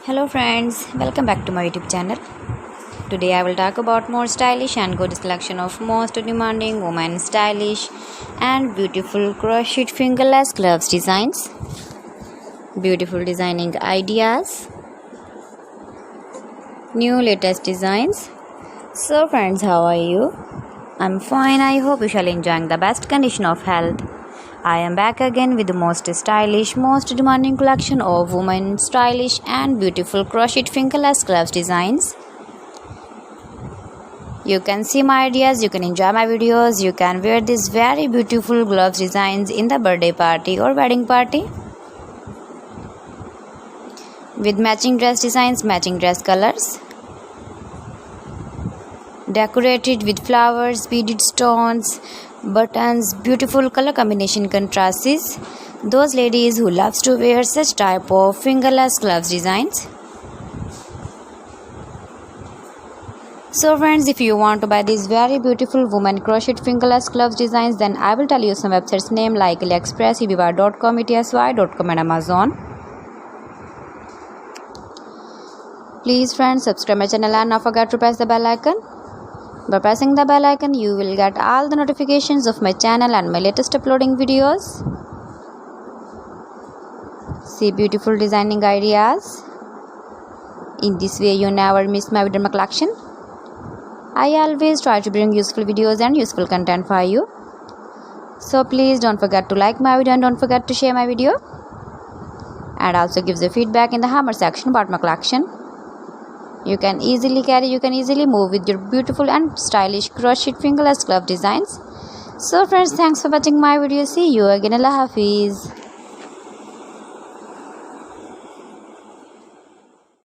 Hello friends, welcome back to my YouTube channel. Today I will talk about more stylish and good selection of most demanding women stylish and beautiful crochet fingerless gloves designs, beautiful designing ideas, new latest designs. So friends, how are you? I'm fine. I hope you shall enjoying the best condition of health. I am back again with the most stylish, most demanding collection of women stylish and beautiful crocheted fingerless gloves designs. You can see my ideas, you can enjoy my videos, you can wear these very beautiful gloves designs in the birthday party or wedding party. With matching dress designs, matching dress colors. Decorated with flowers, beaded stones, buttons, beautiful color combination contrasts. Those ladies who loves to wear such type of fingerless gloves designs. So friends, if you want to buy these very beautiful woman crocheted fingerless gloves designs, then I will tell you some websites name like AliExpress, eBay.com, etsy.com and Amazon. Please friends, subscribe my channel and not forget to press the bell icon. By pressing the bell icon, you will get all the notifications of my channel and my latest uploading videos. See beautiful designing ideas. In this way, you never miss my video collection. I always try to bring useful videos and useful content for you. So please don't forget to like my video and don't forget to share my video. And also give the feedback in the hammer section about my collection. You can easily carry, you can easily move with your beautiful and stylish crocheted fingerless glove designs. So friends, thanks for watching my video. See you again. Allah Hafiz.